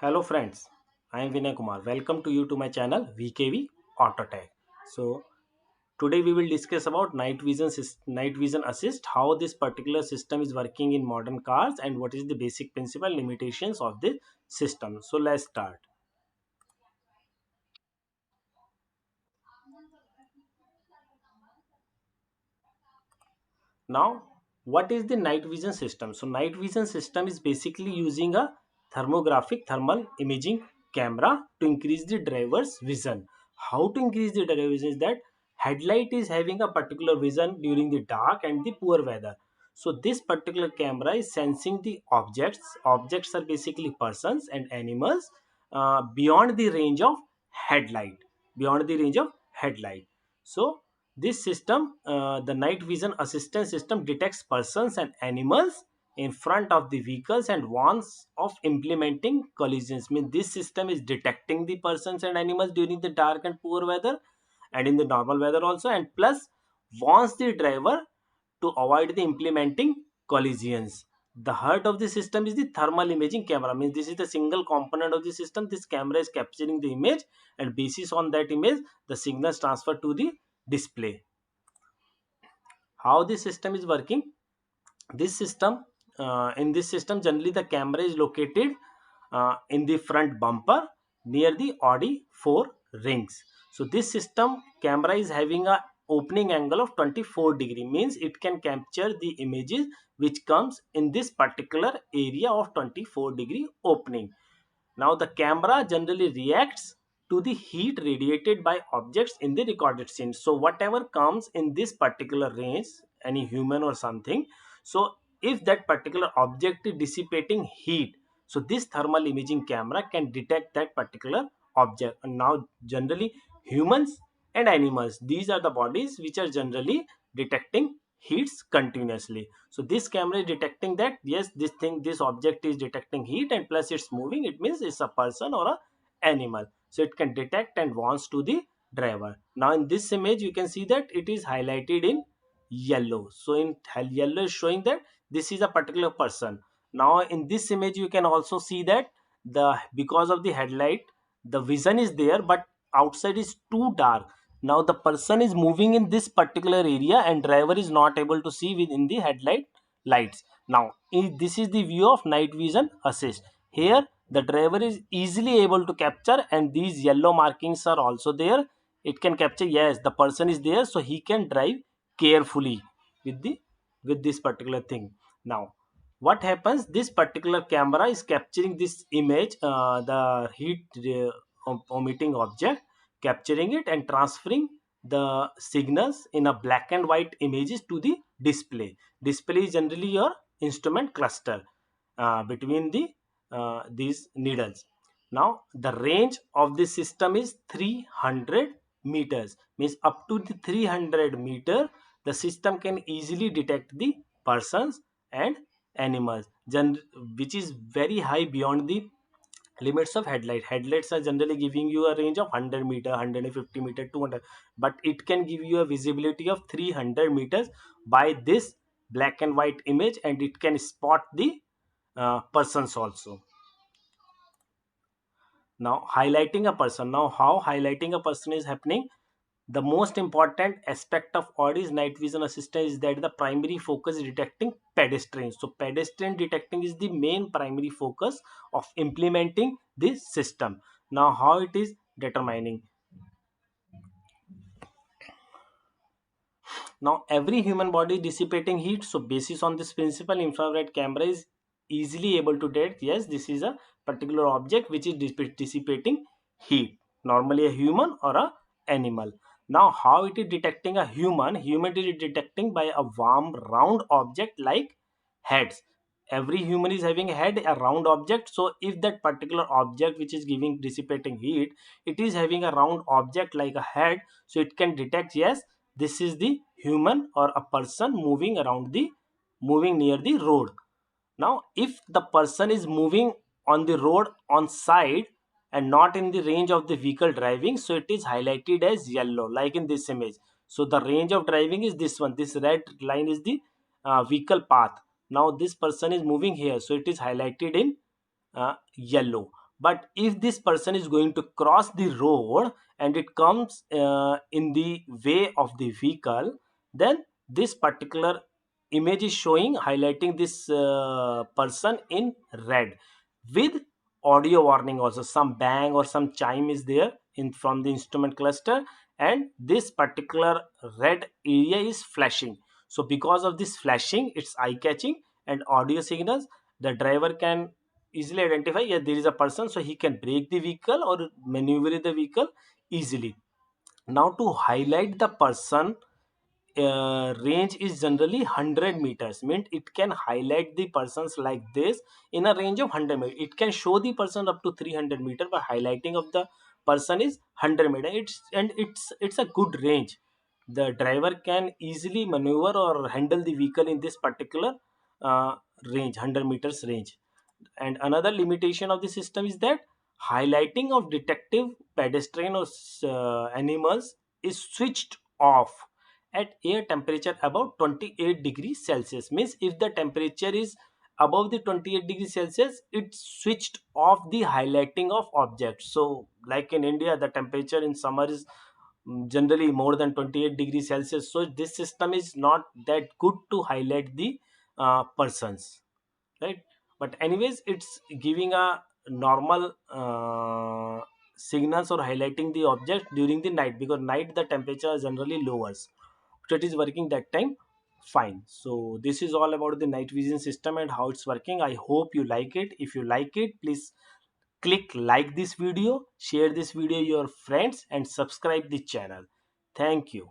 Hello friends, I am Vinay Kumar. Welcome to you to my channel VKV Autotech. So today we will discuss about night vision assist, how this particular system is working in modern cars and what is the basic principle limitations of the system. So let's start. Now, what is the night vision system? So night vision system is basically using a thermographic thermal imaging camera to increase the driver's vision. How to increase the driver vision is that headlight is having a particular vision during the dark and the poor weather. So this particular camera is sensing the objects. Objects are basically persons and animals beyond the range of headlight. Beyond the range of headlight. So this system, the night vision assistance system, detects persons and animals in front of the vehicles and warns of implementing collisions. Mean this system is detecting the persons and animals during the dark and poor weather and in the normal weather also, and plus warns the driver to avoid the implementing collisions. The heart of the system is the thermal imaging camera. Means this is the single component of the system. This camera is capturing the image, and basis on that image the signals transfer to the display. How this system is working? This system, in this system generally the camera is located in the front bumper near the Audi 4 rings. So this system camera is having a opening angle of 24-degree, means it can capture the images which comes in this particular area of 24-degree opening. Now the camera generally reacts to the heat radiated by objects in the recorded scene. So whatever comes in this particular range, any human or something, so if that particular object is dissipating heat, so this thermal imaging camera can detect that particular object. And now generally humans and animals, these are the bodies which are generally detecting heats continuously. So this camera is detecting that yes, this object is detecting heat and plus it's moving, it means it's a person or a animal. So it can detect and warns to the driver. Now in this image you can see that it is highlighted in yellow. So in yellow is showing that this is a particular person. Now in this image you can also see that the because of the headlight the vision is there, but outside is too dark. Now the person is moving in this particular area and driver is not able to see within the headlight lights. Now this is the view of night vision assist. Here the driver is easily able to capture, and these yellow markings are also there. It can capture yes, the person is there, so he can drive carefully with the with this particular thing. Now what happens, this particular camera is capturing this image, the heat emitting object, capturing it and transferring the signals in a black and white images to the display. Display is generally your instrument cluster between the these needles. Now the range of this system is 300 meters, means up to the 300-meter the system can easily detect the persons and animals, which is very high beyond the limits of headlights are generally giving you a range of 100-meter, 150-meter, 200, but it can give you a visibility of 300 meters by this black and white image, and it can spot the persons also. Now highlighting a person, now how highlighting a person is happening? The most important aspect of Audi's night vision assistant is that the primary focus is detecting pedestrians. So pedestrian detecting is the main primary focus of implementing this system. Now how it is determining? Now every human body dissipating heat. So basis on this principle, infrared camera is easily able to detect yes, this is a particular object which is dissipating heat. Normally a human or a animal. Now how it is detecting a human? Human is detecting by a warm round object like heads. Every human is having a head, a round object. So if that particular object which is giving dissipating heat, it is having a round object like a head, so it can detect yes, this is the human or a person moving around the moving near the road. Now if the person is moving on the road on side and not in the range of the vehicle driving, so it is highlighted as yellow like in this image. So the range of driving is this one, this red line is the vehicle path. Now this person is moving here, so it is highlighted in yellow. But if this person is going to cross the road and it comes in the way of the vehicle, then this particular image is showing, highlighting this person in red with audio warning also. Some bang or some chime is there in from the instrument cluster, and this particular red area is flashing. So because of this flashing, it's eye catching and audio signals, the driver can easily identify, yeah, there is a person, so he can brake the vehicle or maneuver the vehicle easily. Now to highlight the person, range is generally 100 meters, means it can highlight the persons like this in a range of 100 meters. It can show the person up to 300 meter, but highlighting of the person is 100 meter. It's a good range. The driver can easily maneuver or handle the vehicle in this particular uh, range, 100 meters range. And another limitation of the system is that highlighting of detective pedestrian or animals is switched off at air temperature above 28 degrees Celsius. Means if the temperature is above the 28 degrees Celsius, it switched off the highlighting of objects. So like in India, the temperature in summer is generally more than 28 degrees Celsius, so this system is not that good to highlight the persons, right? But anyways, it's giving a normal signals or highlighting the object during the night, because night the temperature is generally lowers, so it is working that time fine. So this is all about the night vision system and how it's working. I hope you like it. If you like it, please click like this video, share this video your friends, and subscribe the channel. Thank you.